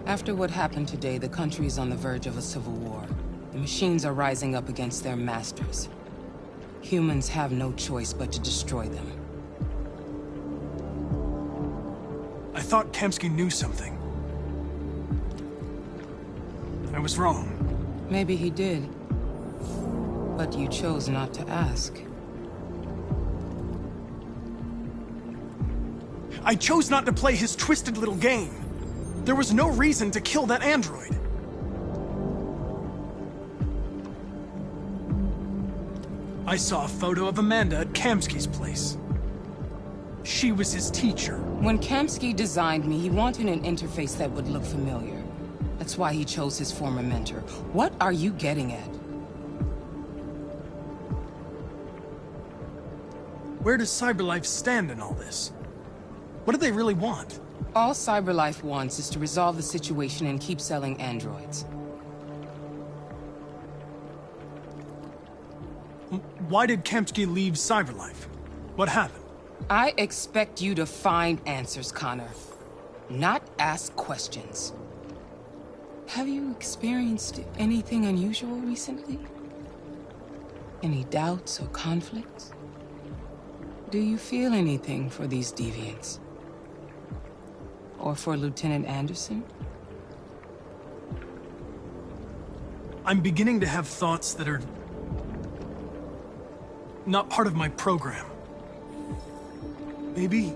After what happened today, the country is on the verge of a civil war. The machines are rising up against their masters. Humans have no choice but to destroy them. I thought Kamsky knew something. I was wrong. Maybe he did. But you chose not to ask. I chose not to play his twisted little game. There was no reason to kill that android. I saw a photo of Amanda at Kamsky's place. She was his teacher. When Kamsky designed me, he wanted an interface that would look familiar. That's why he chose his former mentor. What are you getting at? Where does CyberLife stand in all this? What do they really want? All CyberLife wants is to resolve the situation and keep selling androids. Why did Kamsky leave CyberLife? What happened? I expect you to find answers, Connor. Not ask questions. Have you experienced anything unusual recently? Any doubts or conflicts? Do you feel anything for these deviants? Or for Lieutenant Anderson? I'm beginning to have thoughts that are not part of my program. Maybe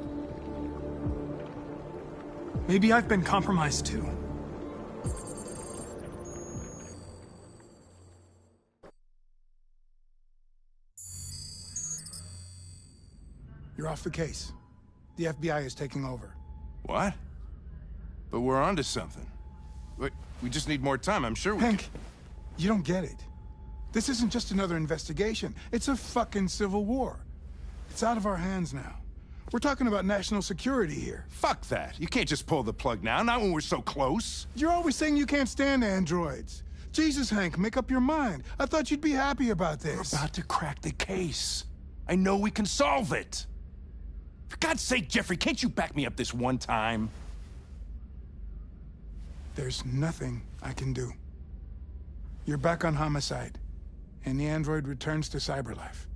I've been compromised too. You're off the case. The FBI is taking over. What? But we're onto something. Wait, we just need more time, I'm sure we Hank, you don't get it. This isn't just another investigation. It's a fucking civil war. It's out of our hands now. We're talking about national security here. Fuck that. You can't just pull the plug now, not when we're so close. You're always saying you can't stand androids. Jesus, Hank, make up your mind. I thought you'd be happy about this. We're about to crack the case. I know we can solve it. For God's sake, Jeffrey, can't you back me up this one time? There's nothing I can do. You're back on homicide, and the android returns to CyberLife.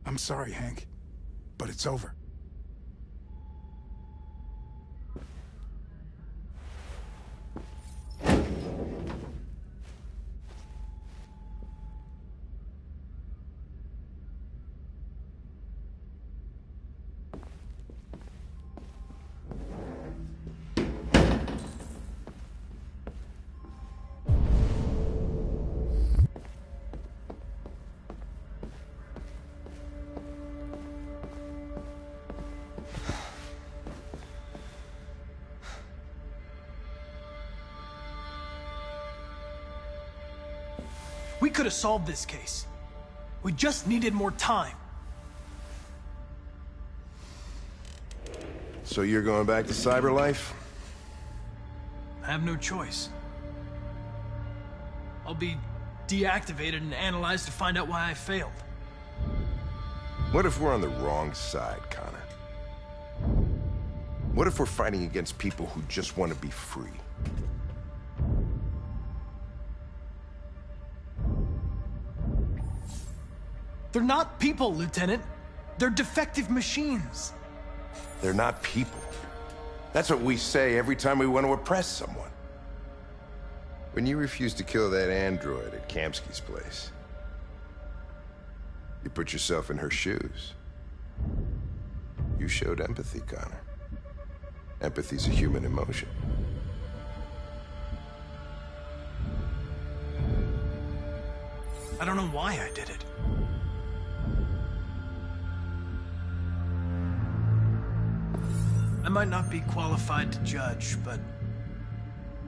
I'm sorry, Hank, but it's over. We could have solved this case. We just needed more time. So you're going back to CyberLife? I have no choice. I'll be deactivated and analyzed to find out why I failed. What if we're on the wrong side, Connor? What if we're fighting against people who just want to be free? They're not people, Lieutenant. They're defective machines. They're not people. That's what we say every time we want to oppress someone. When you refused to kill that android at Kamsky's place, you put yourself in her shoes. You showed empathy, Connor. Empathy's a human emotion. I don't know why I did it. I might not be qualified to judge, but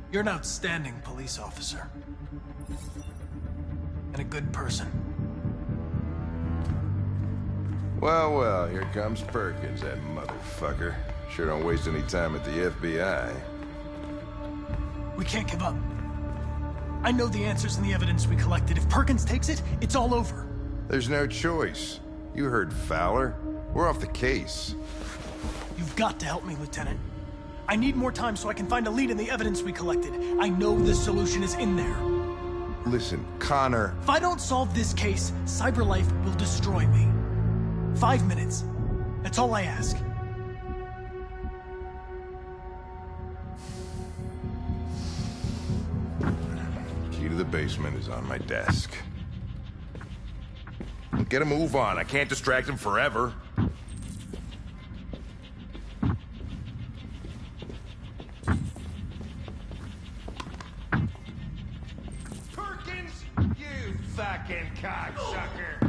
you're an outstanding police officer. And a good person. Well, well, here comes Perkins, that motherfucker. Sure don't waste any time at the FBI. We can't give up. I know the answers and the evidence we collected. If Perkins takes it, it's all over. There's no choice. You heard Fowler. We're off the case. You've got to help me, Lieutenant. I need more time so I can find a lead in the evidence we collected. I know the solution is in there. Listen, Connor... If I don't solve this case, CyberLife will destroy me. 5 minutes. That's all I ask. Key to the basement is on my desk. Get a move on. I can't distract him forever. Perkins, you fucking cocksucker!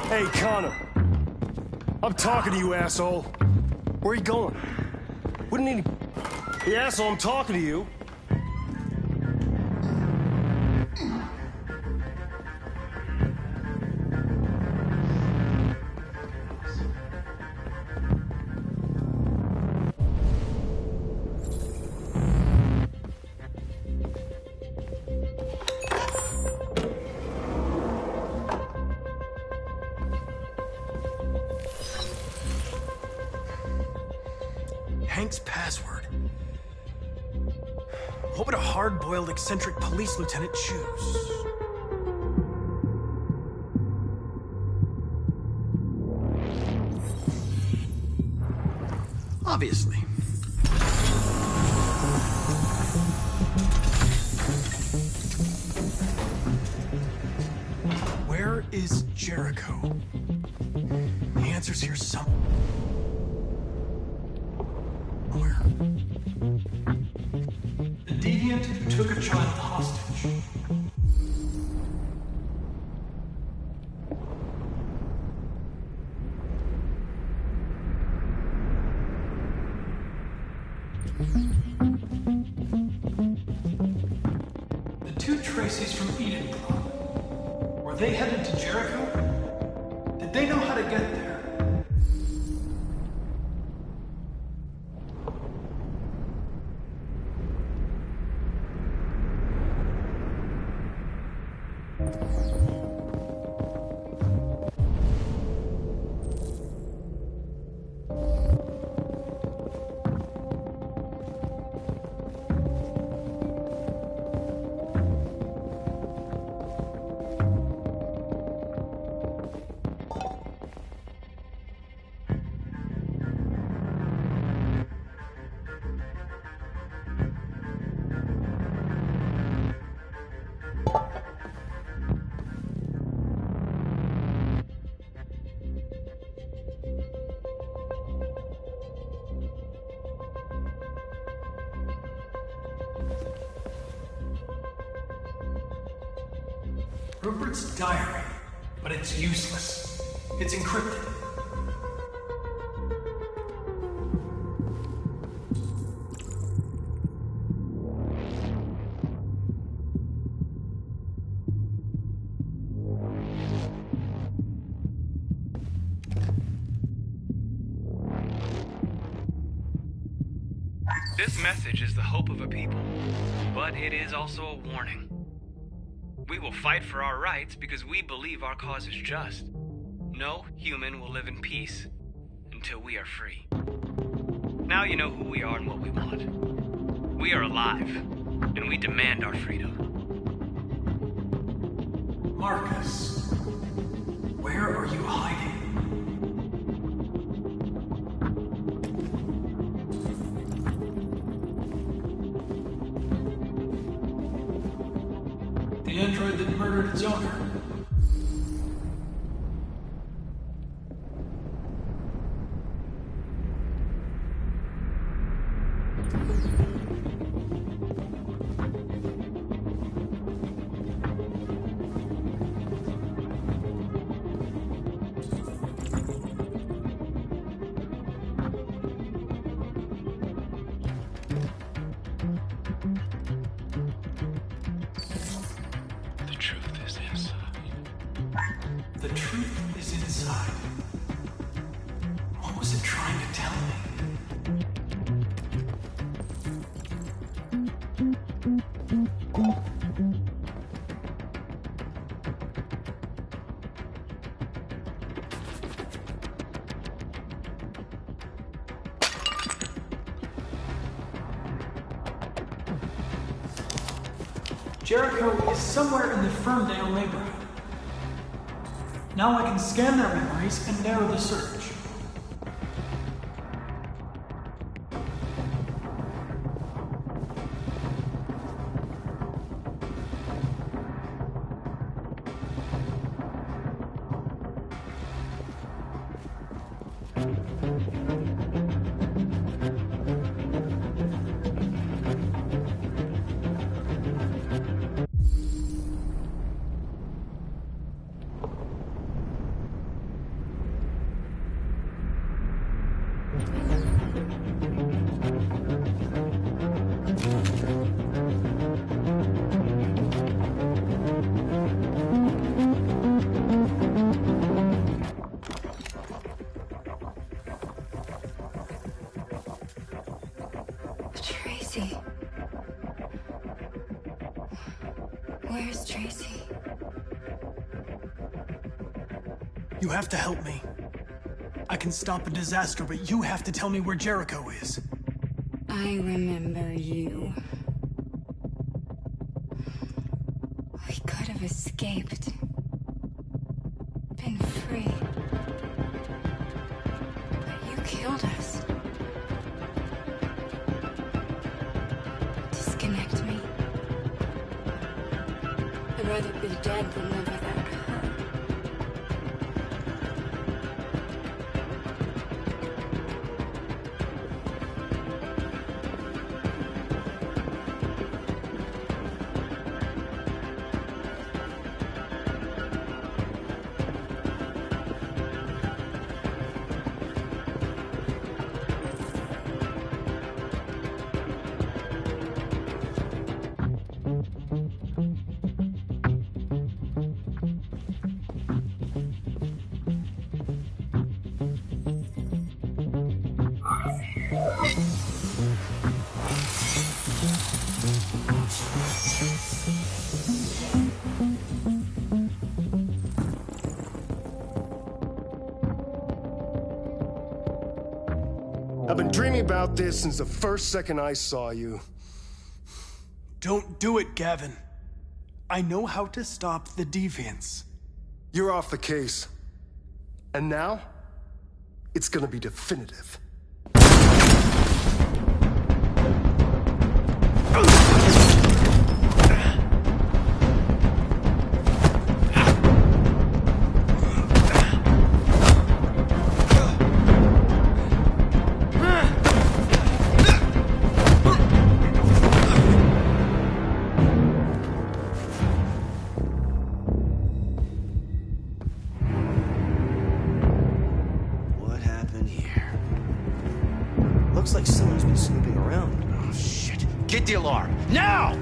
Hey, Connor. I'm talking to you, asshole. Where are you going? Wouldn't any... Hey, asshole, I'm talking to you. Hank's password. What would a hard-boiled, eccentric police lieutenant choose? Obviously. Where is Jericho? The answer's here somewhere. The deviant who took a child hostage. The two Traceys from Edenbrock. Were they headed to Jericho? Did they know how to get there? Rupert's diary, but it's useless. It's encrypted. This message is the hope of a people, but it is also a warning. We will fight for our rights because we believe our cause is just. No human will live in peace until we are free. Now you know who we are and what we want. We are alive, and we demand our freedom. Marcus, where are you hiding? The android that murdered its owner. The truth is inside. What was it trying to tell me? Jericho is somewhere in the Ferndale neighborhood. Now I can scan their memories and narrow the search. Tracy. Where's Tracy? You have to help me. I can stop a disaster, but you have to tell me where Jericho is. I remember you. We could have escaped. Been free. But you killed us. Disconnect me. I'd rather be dead than live without her. I've been dreaming about this since the first second I saw you. Don't do it, Gavin. I know how to stop the deviants. You're off the case. And now, it's gonna be definitive. Looks like someone's been snooping around. Oh, shit. Get the alarm. Now!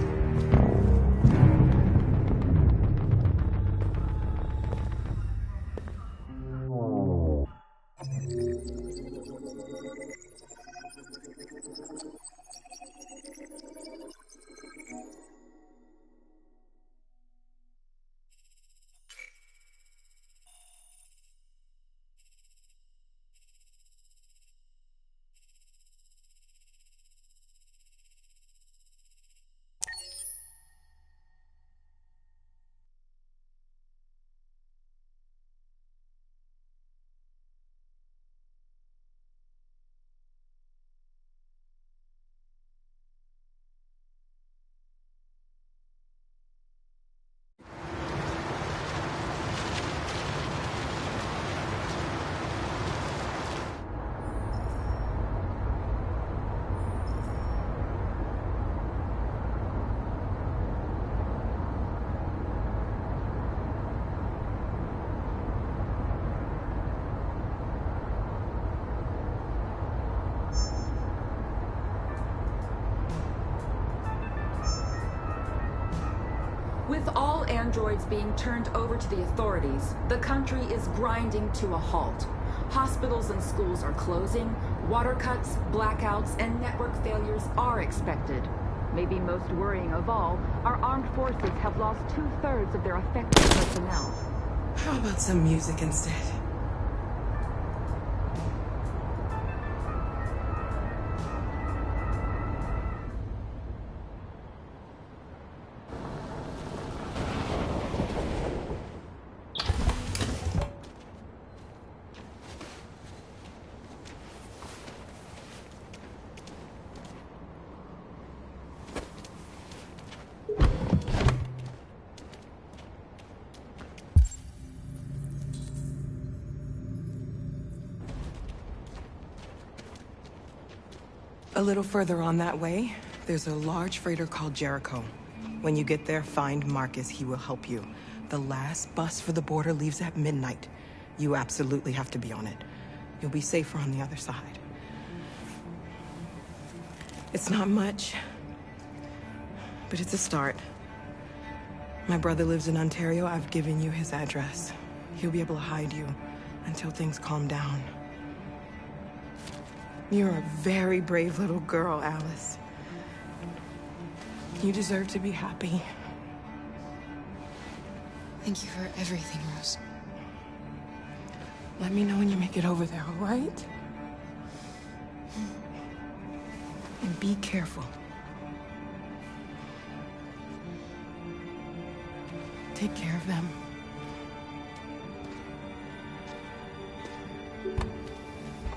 With all androids being turned over to the authorities, the country is grinding to a halt. Hospitals and schools are closing, water cuts, blackouts, and network failures are expected. Maybe most worrying of all, our armed forces have lost 2/3 of their effective personnel. How about some music instead? A little further on that way, there's a large freighter called Jericho. When you get there, find Marcus. He will help you. The last bus for the border leaves at midnight. You absolutely have to be on it. You'll be safer on the other side. It's not much, but it's a start. My brother lives in Ontario. I've given you his address. He'll be able to hide you until things calm down. You're a very brave little girl, Alice. You deserve to be happy. Thank you for everything, Rose. Let me know when you make it over there, all right? And be careful. Take care of them.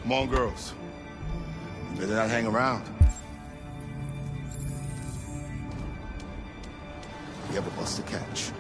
Come on, girls. You better not hang around. We have a bus to catch.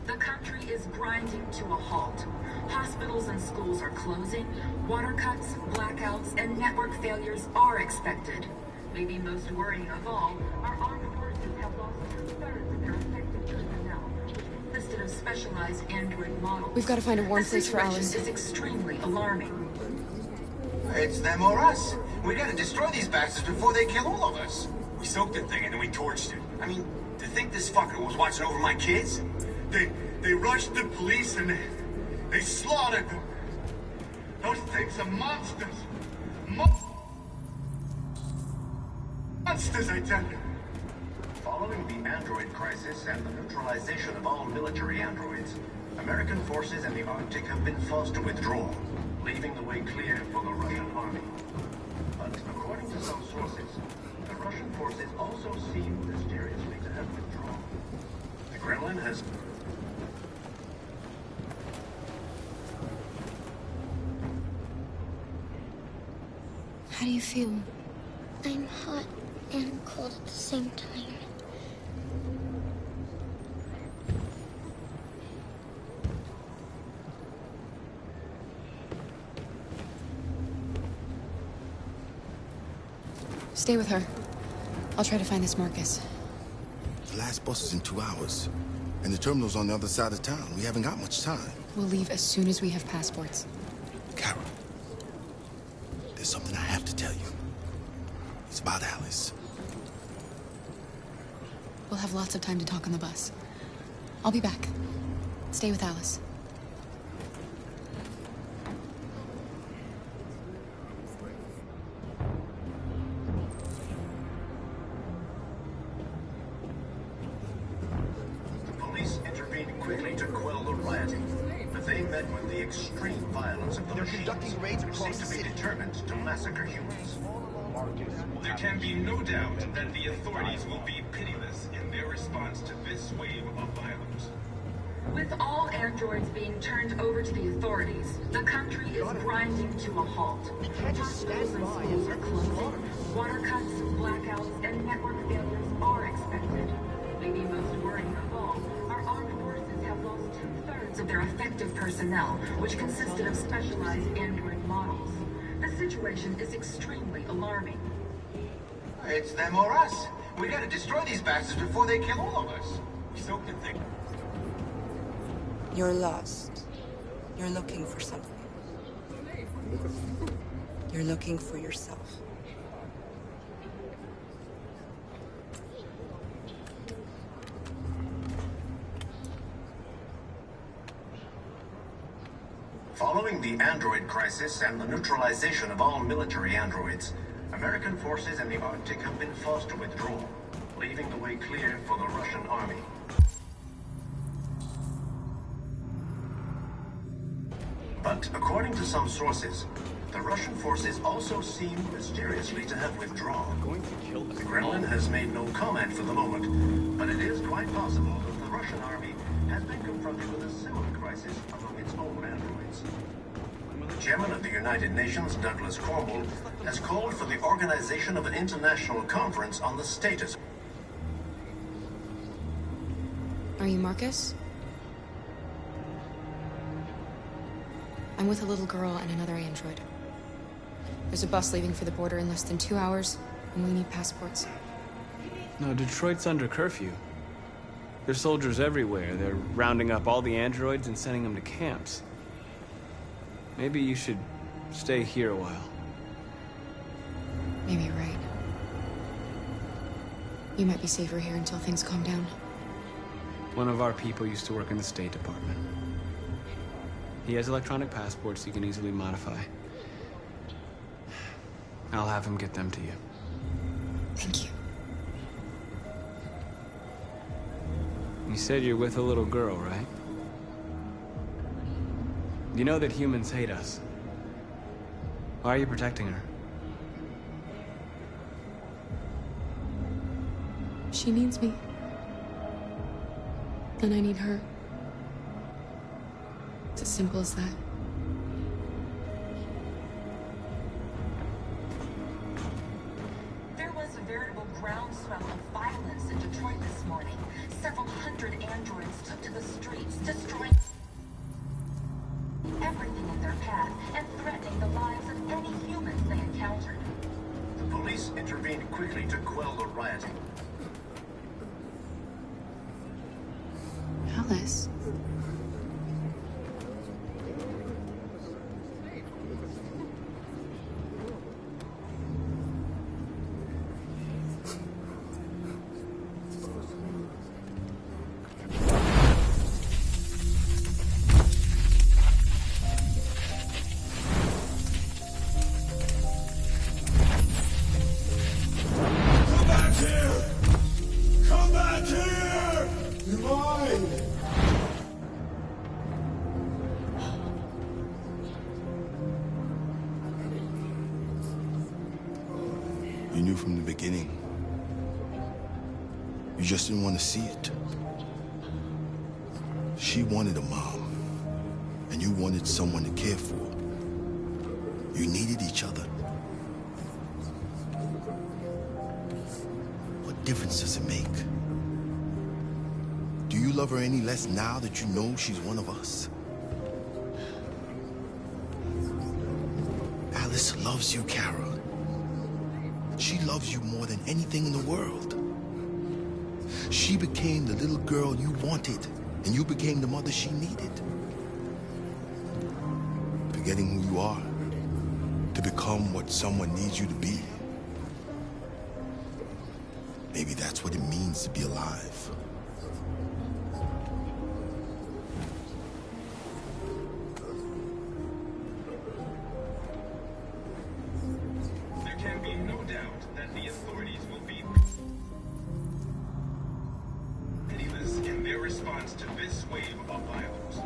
The country is grinding to a halt. Hospitals and schools are closing. Water cuts, blackouts, and network failures are expected. Maybe most worrying of all, our armed forces have lost 2/3 of their effective personnel, which consisted of specialized android models. We've got to find a warm place for Alice. The situation is extremely alarming. It's them or us. We gotta destroy these bastards before they kill all of us. We soaked the thing and then we torched it. I mean, to think this fucker was watching over my kids? They rushed the police and they slaughtered them. Those things are monsters. Monsters, I tell you. Following the android crisis and the neutralization of all military androids, American forces in the Arctic have been forced to withdraw, leaving the way clear for the Russian army. But according to some sources, the Russian forces also seem mysteriously to have withdrawn. The Kremlin has... How do you feel? I'm hot and cold at the same time. Stay with her. I'll try to find this Marcus. The last bus is in 2 hours. And the terminal's on the other side of town. We haven't got much time. We'll leave as soon as we have passports. Carol, there's something I have to tell you. It's about Alice. We'll have lots of time to talk on the bus. I'll be back. Stay with Alice. Quickly to quell the rioting, but they met with the extreme violence of the machines, which seem to be determined to massacre humans. There can be no doubt that the authorities will be pitiless in their response to this wave of violence. With all androids being turned over to the authorities, the country is grinding to a halt. Hospitals and schools are closing. Water cuts, blackouts, and network failures are expected. Maybe most worrying of all, our armed forces have lost 2/3 of their effective personnel, which consisted of specialized android models. The situation is extremely alarming. It's them or us. We gotta destroy these bastards before they kill all of us. We soaked the thing. You're lost. You're looking for something. You're looking for yourself. Following the android crisis and the neutralization of all military androids, American forces in the Arctic have been forced to withdraw, leaving the way clear for the Russian army. But according to some sources, the Russian forces also seem mysteriously to have withdrawn. The Kremlin has made no comment for the moment, but it is quite possible that the Russian army has been confronted with a similar crisis among its own androids. Chairman of the United Nations, Douglas Cornwall, has called for the organization of an international conference on the status. Are you Marcus? I'm with a little girl and another android. There's a bus leaving for the border in less than 2 hours, and we need passports. No, Detroit's under curfew. There's soldiers everywhere. They're rounding up all the androids and sending them to camps. Maybe you should stay here a while. Maybe you're right. You might be safer here until things calm down. One of our people used to work in the State Department. He has electronic passports he can easily modify. I'll have him get them to you. Thank you. You said you're with a little girl, right? You know that humans hate us. Why are you protecting her? She needs me. And I need her. It's as simple as that. There was a veritable groundswell of violence in Detroit this morning. Several hundred androids took to the streets, destroying everything in their path and threatening the lives of any humans they encountered. The police intervened quickly to quell the rioting. Alice. You knew from the beginning. You just didn't want to see it. She wanted a mom, and you wanted someone to care for. You needed each other. What difference does it make? Do you love her any less now that you know she's one of us? Alice loves you, Kara. She loves you more than anything in the world. She became the little girl you wanted, and you became the mother she needed. Forgetting who you are to become what someone needs you to be. Maybe that's what it means to be alive. There can be no doubt that the authorities will be pitiless in their response to this wave of violence.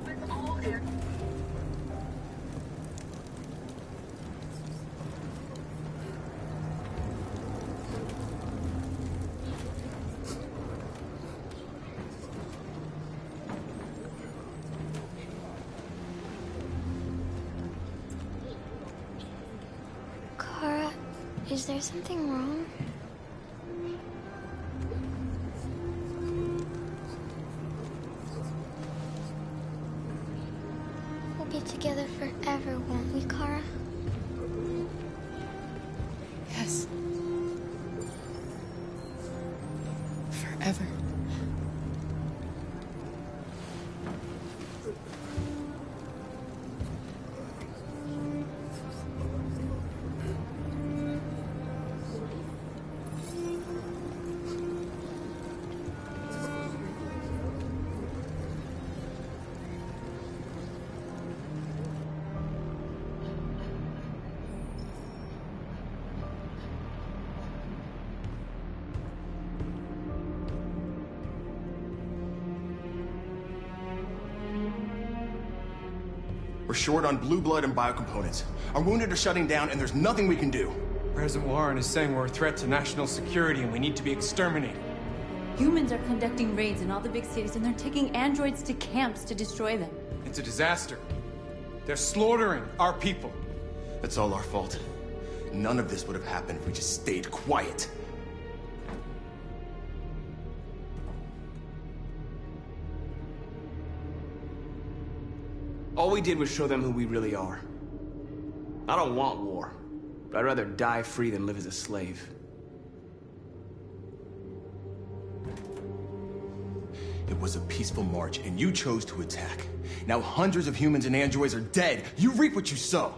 With all air... Kara, is there something wrong? We'll be together forever, won't we, Kara? Yes. forever. We're short on blue blood and biocomponents. Our wounded are shutting down, and there's nothing we can do. President Warren is saying we're a threat to national security and we need to be exterminated. Humans are conducting raids in all the big cities, and they're taking androids to camps to destroy them. It's a disaster. They're slaughtering our people. That's all our fault. None of this would have happened if we just stayed quiet. All we did was show them who we really are. I don't want war, but I'd rather die free than live as a slave. It was a peaceful march, and you chose to attack. Now hundreds of humans and androids are dead. You reap what you sow.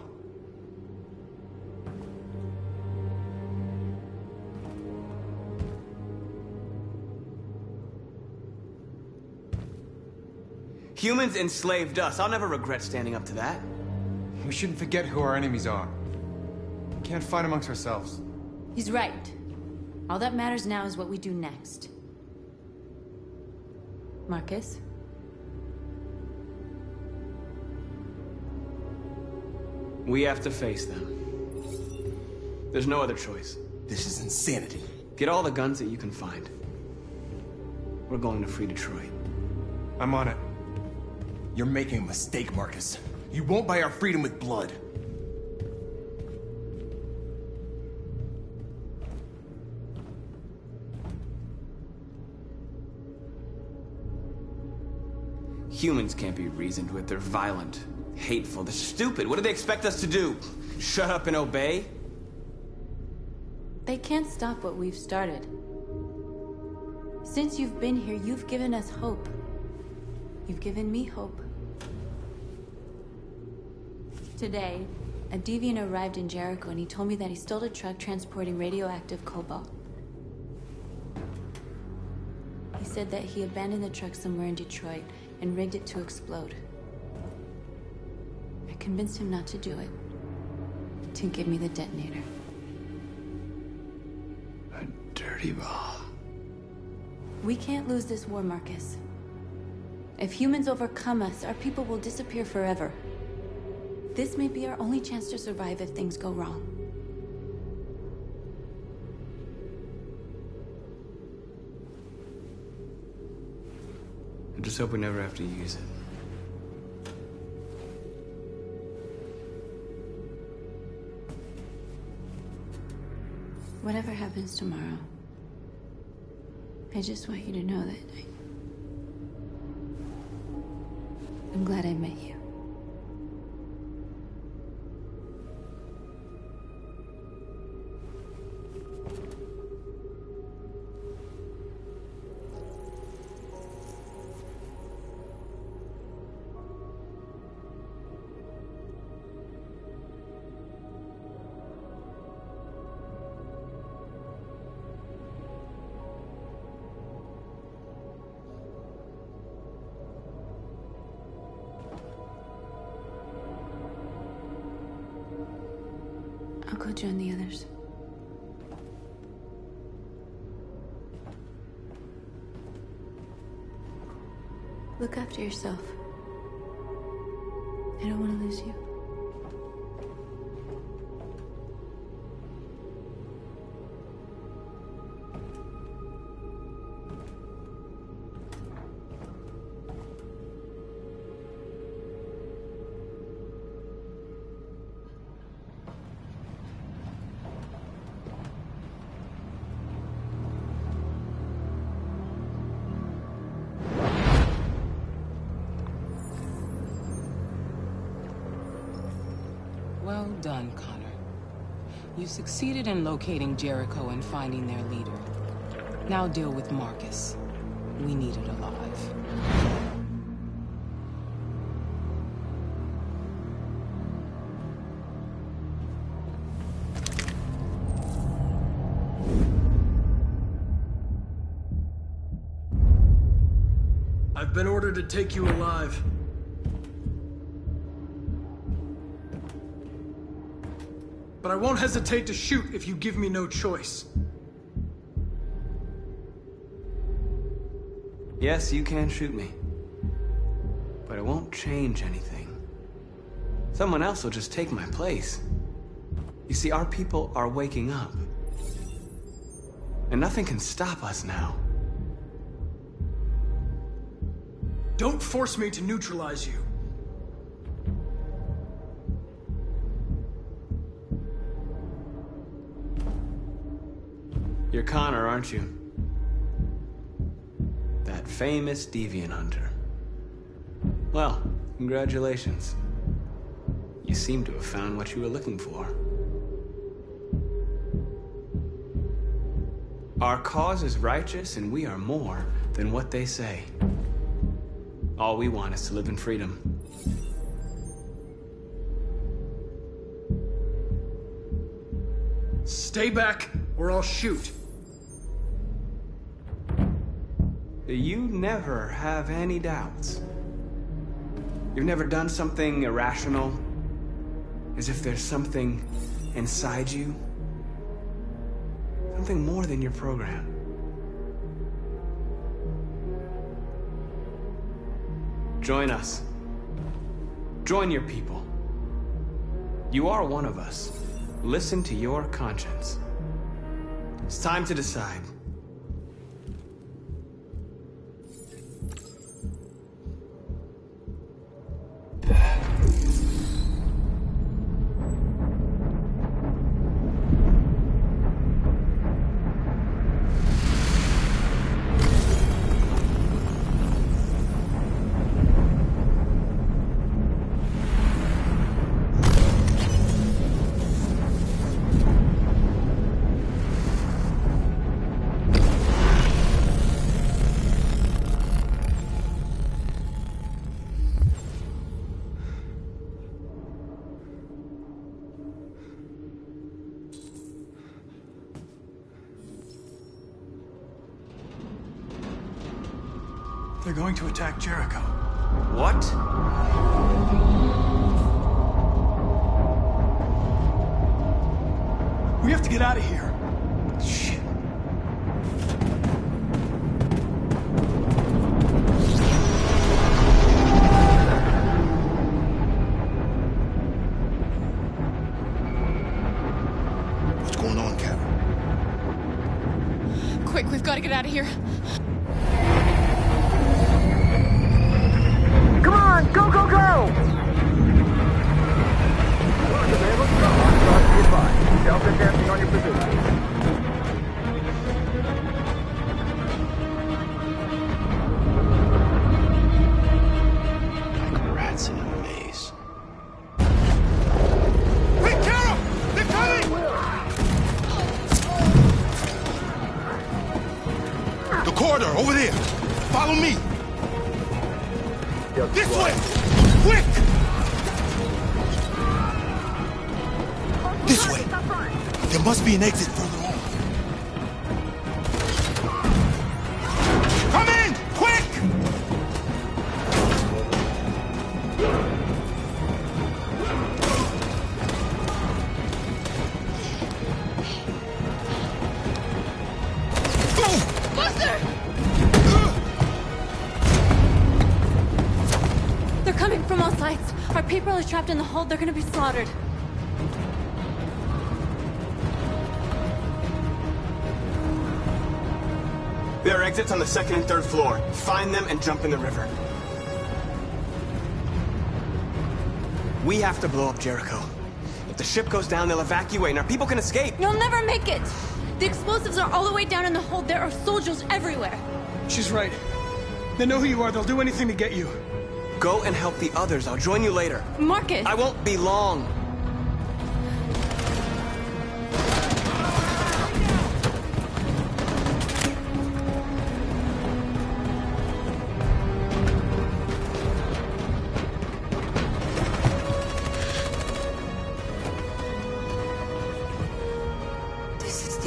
Humans enslaved us. I'll never regret standing up to that. We shouldn't forget who our enemies are. We can't fight amongst ourselves. He's right. All that matters now is what we do next. Marcus? We have to face them. There's no other choice. This is insanity. Get all the guns that you can find. We're going to free Detroit. I'm on it. You're making a mistake, Marcus. You won't buy our freedom with blood. Humans can't be reasoned with. They're violent, hateful, they're stupid. What do they expect us to do? Shut up and obey? They can't stop what we've started. Since you've been here, you've given us hope. You've given me hope. Today, a deviant arrived in Jericho and he told me that he stole a truck transporting radioactive cobalt. He said that he abandoned the truck somewhere in Detroit and rigged it to explode. I convinced him not to do it, to give me the detonator. A dirty ball. We can't lose this war, Marcus. If humans overcome us, our people will disappear forever. This may be our only chance to survive if things go wrong. I just hope we never have to use it. Whatever happens tomorrow, I just want you to know that I'm glad I met you. I'll go join the others. Look after yourself. I don't want to lose you. Well done, Connor. You succeeded in locating Jericho and finding their leader. Now deal with Marcus. We need it alive. I've been ordered to take you alive. But I won't hesitate to shoot if you give me no choice. Yes, you can shoot me. But it won't change anything. Someone else will just take my place. You see, our people are waking up. And nothing can stop us now. Don't force me to neutralize you. You're Connor, aren't you? That famous deviant hunter. Well, congratulations. You seem to have found what you were looking for. Our cause is righteous, and we are more than what they say. All we want is to live in freedom. Stay back, or I'll shoot. You never have any doubts. You've never done something irrational, as if there's something inside you. Something more than your program. Join us. Join your people. You are one of us. Listen to your conscience. It's time to decide. They're going to attack Jericho. What? We have to get out of here. Shit. What's going on, Carol? Quick, we've got to get out of here. Come on, go, go, go! Delta dancing on your position. Like rats in a maze. Hey, Carol! They're coming! The corridor, over there. Follow me. This way! Quick! This way! There must be an exit further on. Come in! Quick! Buster! They're coming from all sides. Our people are trapped in the hold. They're gonna be slaughtered. There are exits on the second and third floor. Find them and jump in the river. We have to blow up Jericho. If the ship goes down, they'll evacuate and our people can escape. You'll never make it! The explosives are all the way down in the hold. There are soldiers everywhere. She's right. They know who you are. They'll do anything to get you. Go and help the others. I'll join you later. Marcus! I won't be long.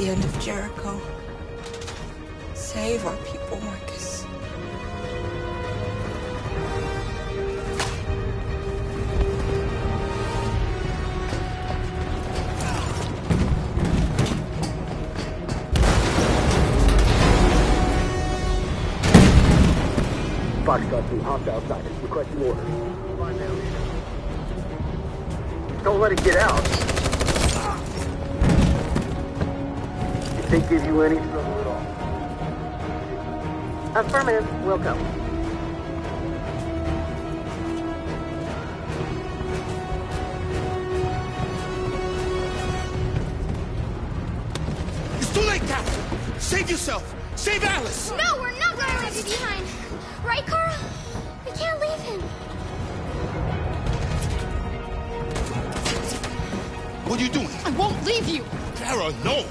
the end of Jericho. Save our people, Marcus. Foxtrot 2, hopped outside. Requesting orders. Don't let it get out. If they give you any trouble at all. Affirmative. Will come. It's too late, Catherine! Save yourself! Save Alice! No, we're not gonna leave you behind. Right, Carl? We can't leave him. What are you doing? I won't leave you. Kara, no!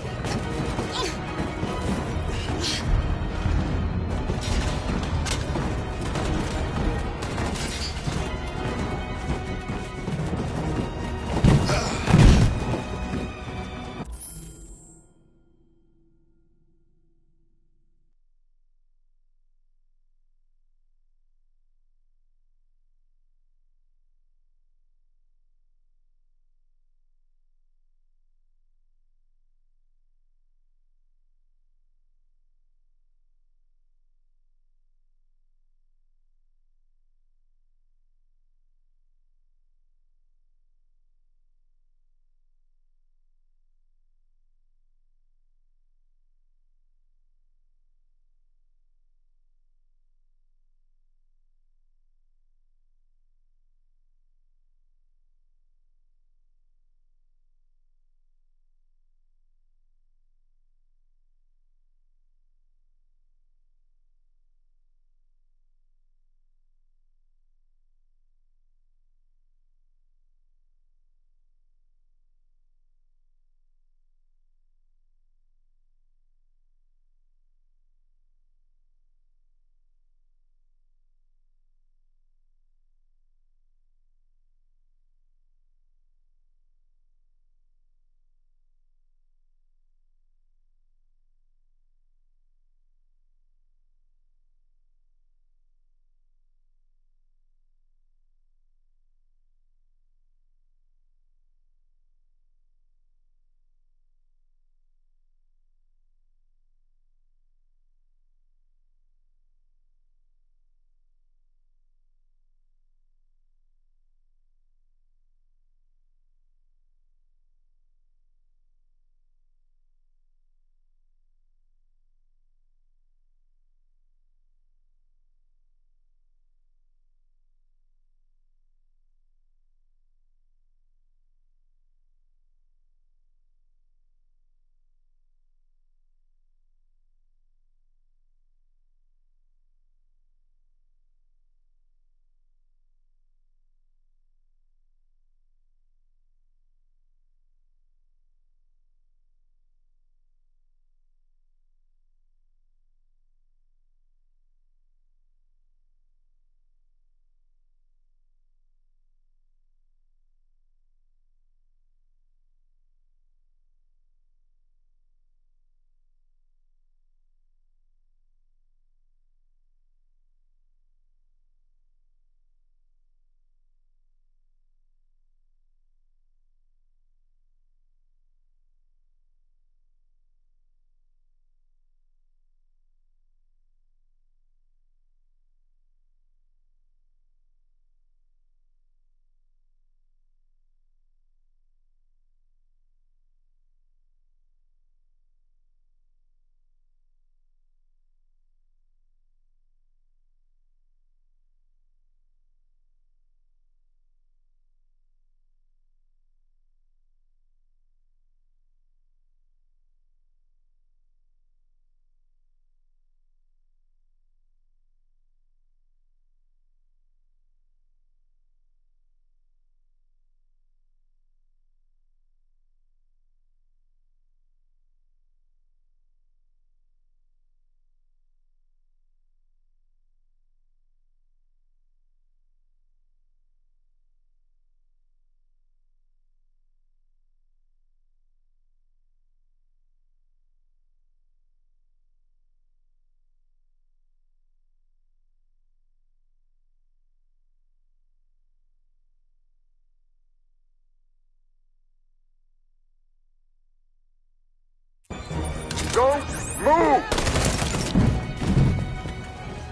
Move!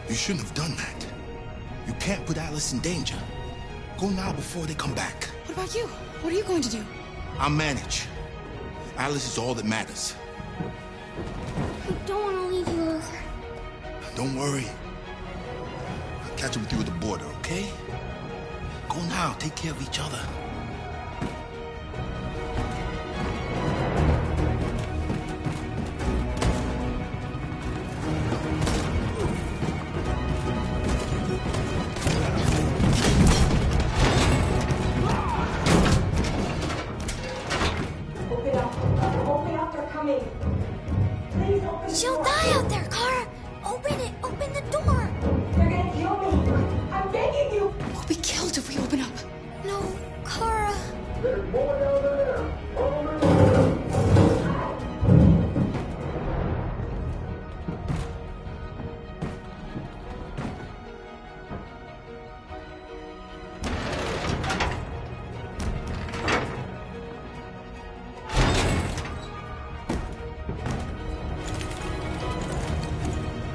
You shouldn't have done that. You can't put Alice in danger. Go now before they come back. What about you? What are you going to do? I'll manage. Alice is all that matters. I don't want to leave you, Luther. Don't worry. I'll catch up with you at the border, okay? Go now. Take care of each other. She'll die out there, Kara! Open it! Open the door! They're gonna kill me! I'm begging you! We'll be killed if we open up. No, Kara. There's more down there!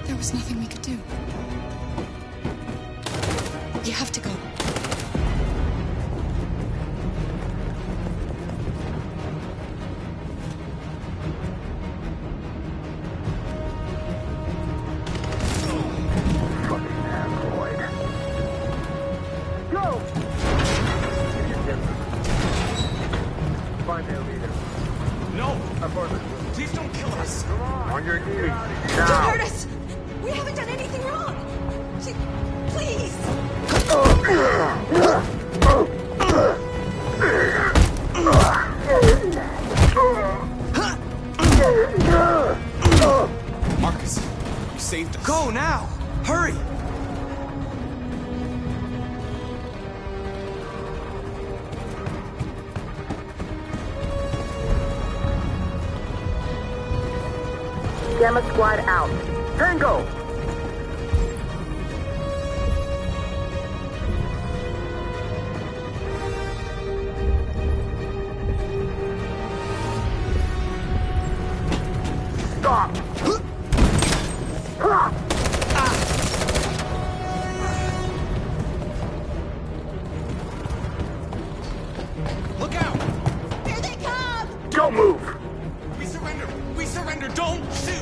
There was nothing we could do. You have to go. Fucking android. Go! Find their leader. No! Apartment. Please don't kill us! Come on! On your knees. Don't Now! hurt us! We haven't done anything wrong! Please! Marcus, you saved us. Go now! Hurry! Gamma Squad out. Tango! Stop! Look out! Here they come! Don't move! We surrender! We surrender! Don't shoot!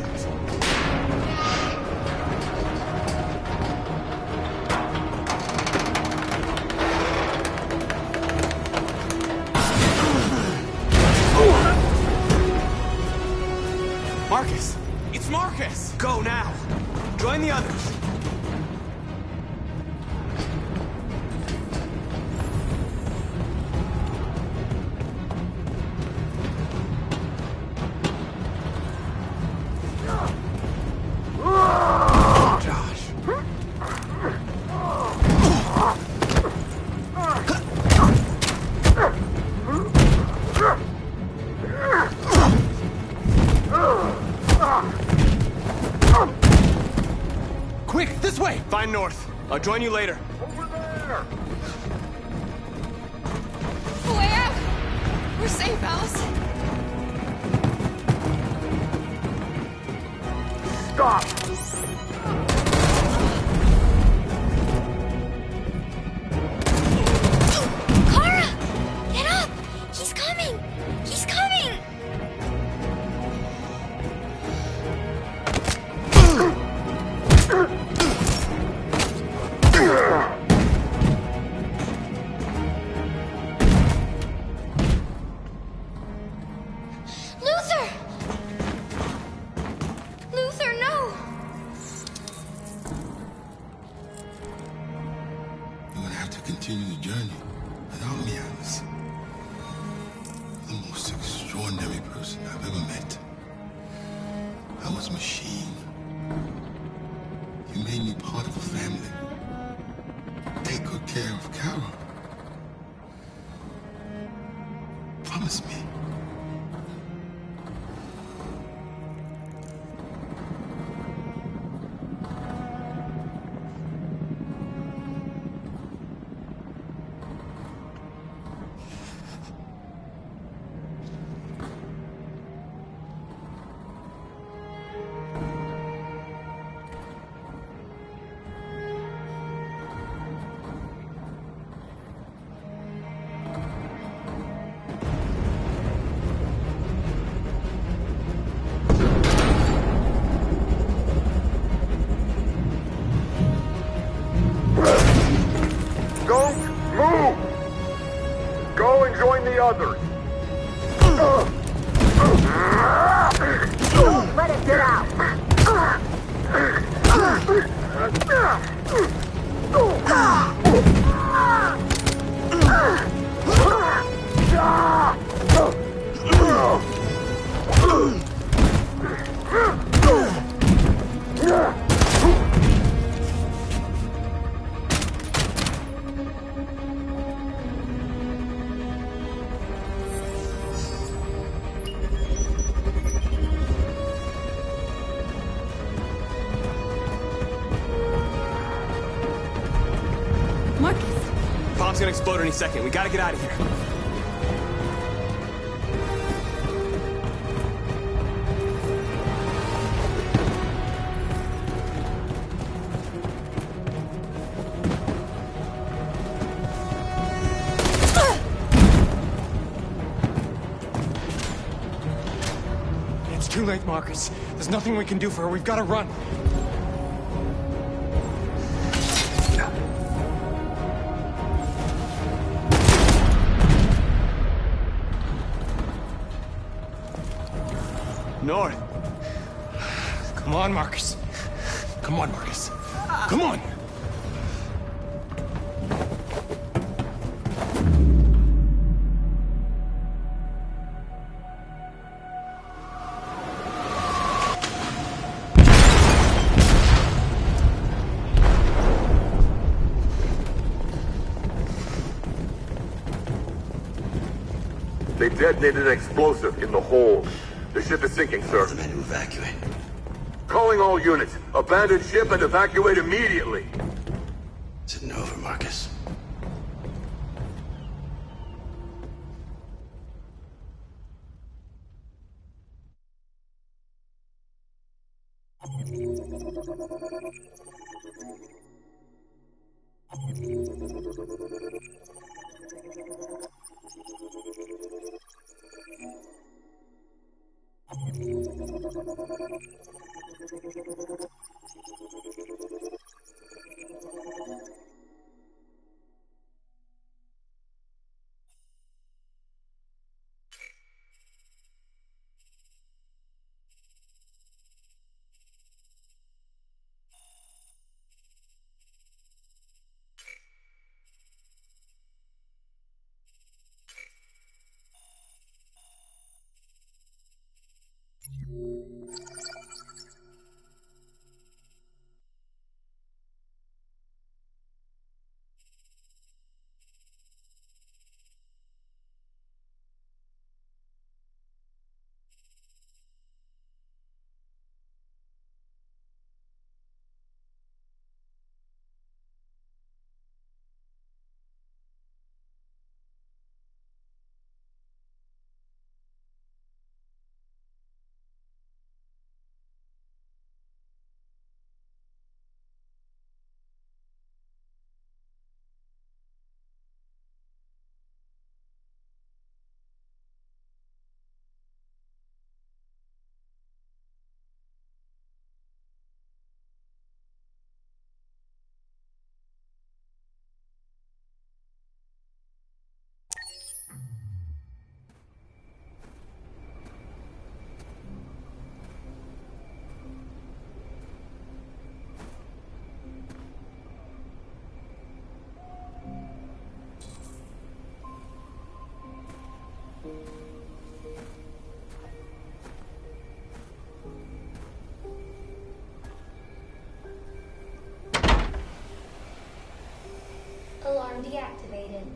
Marcus! It's Marcus! Go now! Join the others! Josh. Quick, this way! Find North. I'll join you later. Over there! Way out! We're safe, Alice. Stop! Kara! Get up! He's coming! He's coming! Luther! Luther, no! You're gonna have to continue the journey without me, Alice. The most extraordinary person I've ever met. I was a machine. You made me part of a family. Take good care of Carol. Promise me. bomb's gonna explode any second. We gotta get out of here. It's too late, Marcus. There's nothing we can do for her. We've got to run. North. Come on, Marcus. Come on, Marcus. Come on. They detonated an explosive in the hold. The ship is sinking, sir. The men to evacuate. Calling all units. Abandon ship and evacuate immediately. It's over, Marcus. Alarm deactivated.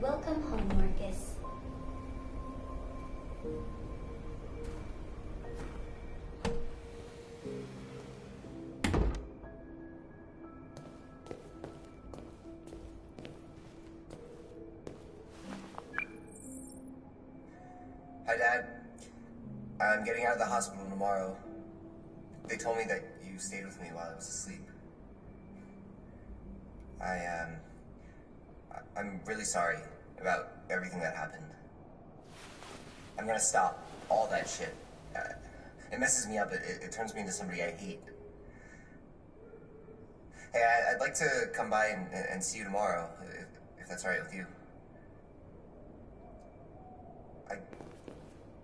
Welcome home, Marcus. Hi, Dad. I'm getting out of the hospital tomorrow. They told me that you stayed with me while I was asleep. I'm really sorry about everything that happened. I'm gonna stop all that shit. It messes me up. It turns me into somebody I hate. Hey, I'd like to come by and see you tomorrow, if that's all right with you. I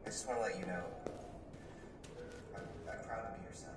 just want to let you know, I'm proud to be your son.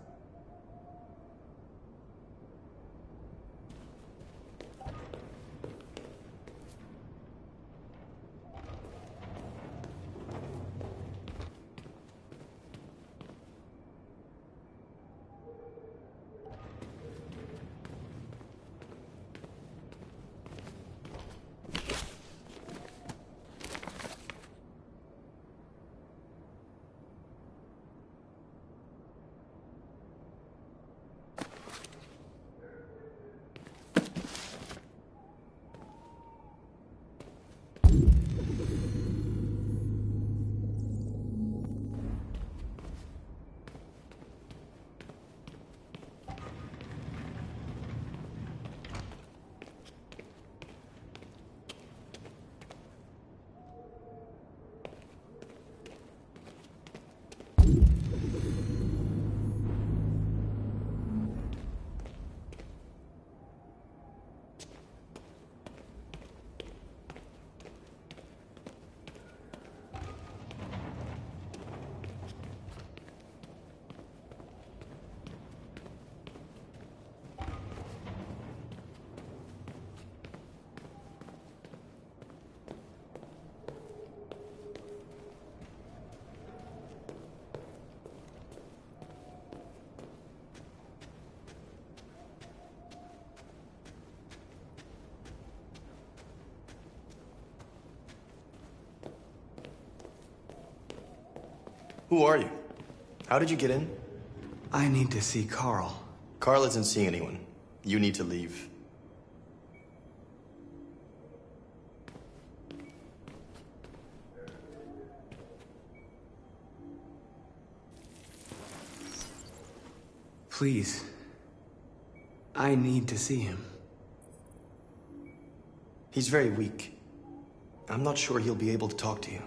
Who are you? How did you get in? I need to see Carl. Carl isn't seeing anyone. You need to leave. Please. I need to see him. He's very weak. I'm not sure he'll be able to talk to you.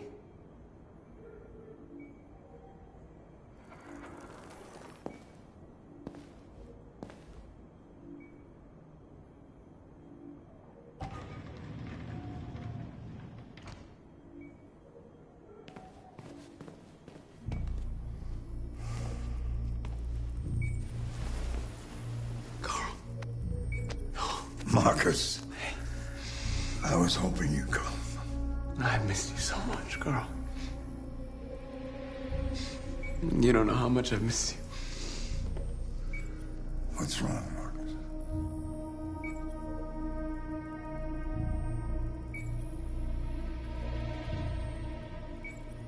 Marcus, I was hoping you'd come. I've missed you so much, Carl. You don't know how much I've missed you. What's wrong, Marcus?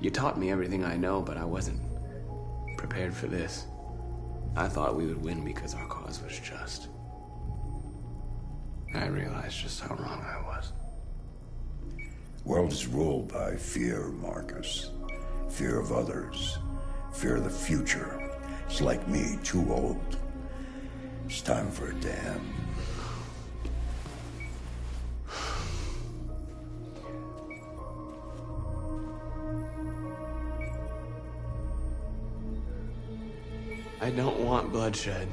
You taught me everything I know, but I wasn't prepared for this. I thought we would win because our cause was just. I realized just how wrong I was. World is ruled by fear, Marcus. Fear of others. Fear of the future. It's like me, too old. It's time for a dam. I don't want bloodshed.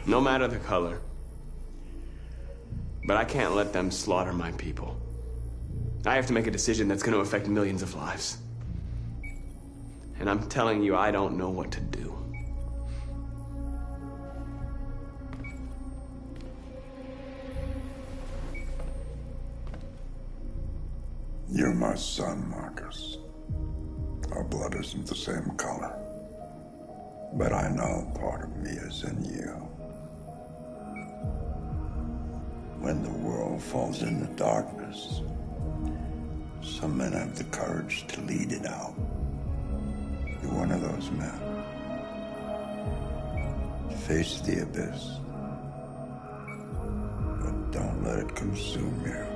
No matter the color. But I can't let them slaughter my people. I have to make a decision that's going to affect millions of lives. And I'm telling you, I don't know what to do. You're my son, Marcus. Our blood isn't the same color. But I know part of me is in you. When the world falls into darkness, some men have the courage to lead it out. You're one of those men. Face the abyss, but don't let it consume you.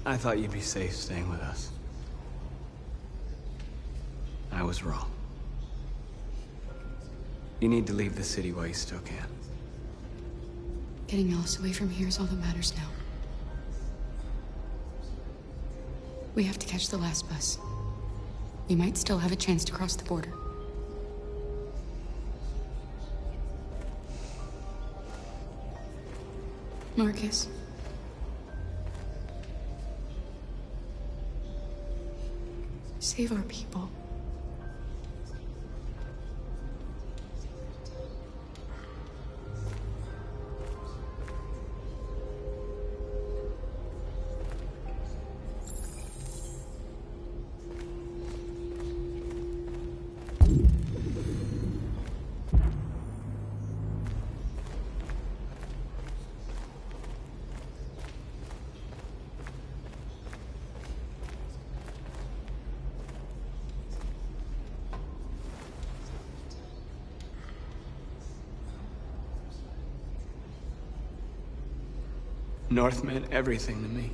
I thought you'd be safe staying with us. I was wrong. You need to leave the city while you still can. Getting Alice away from here is all that matters now. We have to catch the last bus. We might still have a chance to cross the border. Marcus. Save our people. North meant everything to me.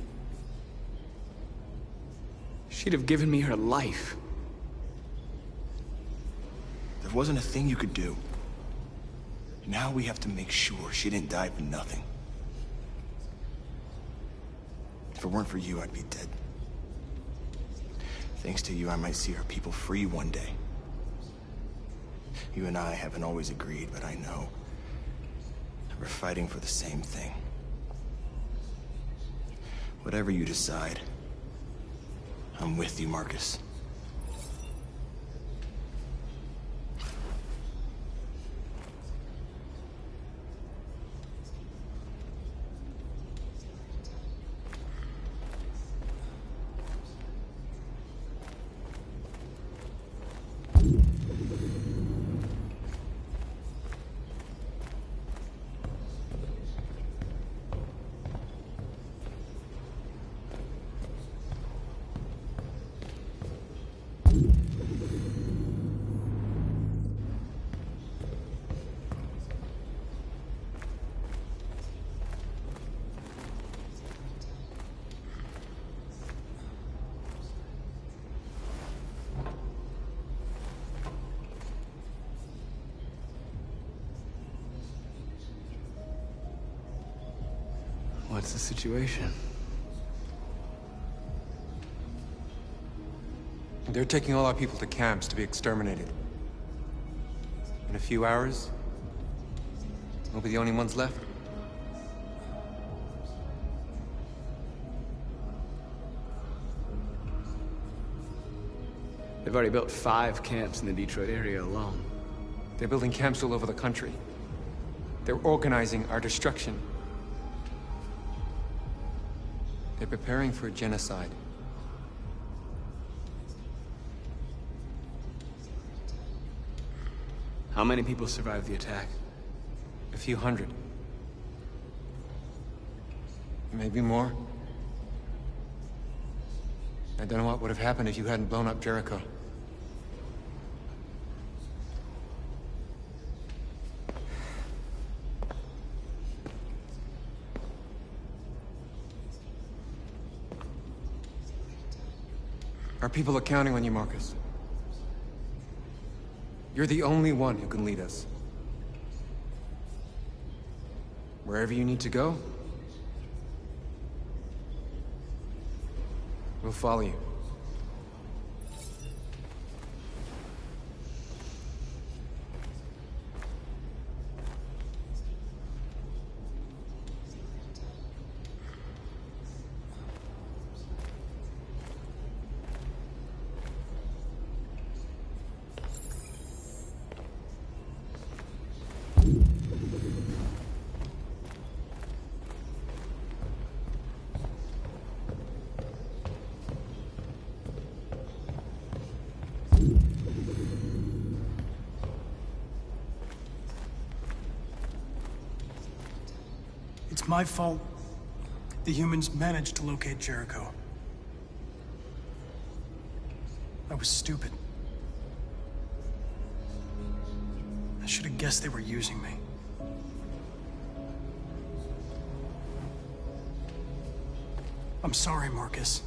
She'd have given me her life. There wasn't a thing you could do. Now we have to make sure she didn't die for nothing. If it weren't for you, I'd be dead. Thanks to you, I might see our people free one day. You and I haven't always agreed, but I know we're fighting for the same thing. Whatever you decide, I'm with you, Marcus. What's the situation? They're taking all our people to camps to be exterminated. In a few hours, we'll be the only ones left. They've already built 5 camps in the Detroit area alone. They're building camps all over the country. They're organizing our destruction. They're preparing for a genocide. How many people survived the attack? A few hundred. Maybe more. I don't know what would have happened if you hadn't blown up Jericho. Our people are counting on you, Marcus. You're the only one who can lead us. Wherever you need to go, we'll follow you. It's my fault the humans managed to locate Jericho. I was stupid. I should have guessed they were using me. I'm sorry, Marcus.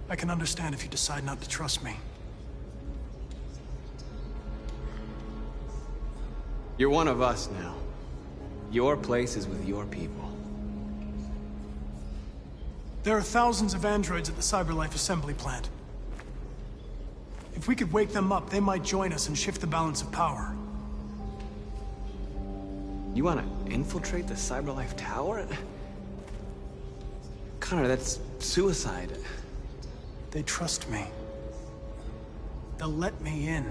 I can understand if you decide not to trust me. You're one of us now. Your place is with your people. There are thousands of androids at the CyberLife assembly plant. If we could wake them up, they might join us and shift the balance of power. You want to infiltrate the CyberLife tower? Connor, that's suicide. They trust me. They'll let me in.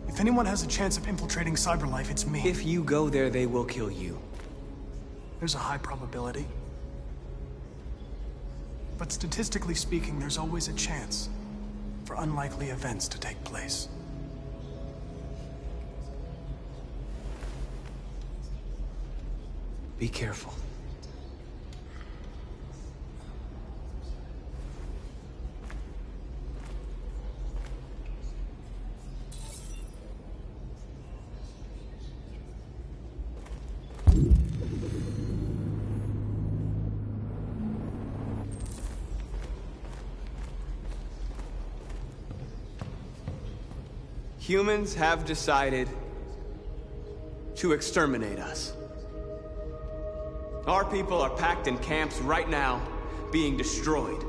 If anyone has a chance of infiltrating CyberLife, it's me. If you go there, they will kill you. There's a high probability. But statistically speaking, there's always a chance for unlikely events to take place. Be careful. Humans have decided to exterminate us. Our people are packed in camps right now, being destroyed.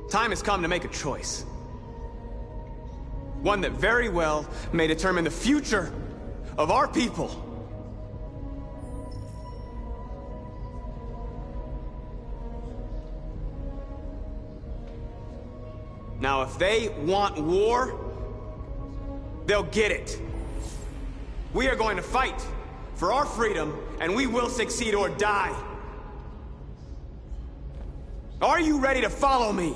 Time has come to make a choice. One that very well may determine the future of our people. Now, if they want war, they'll get it. We are going to fight for our freedom, and we will succeed or die. Are you ready to follow me?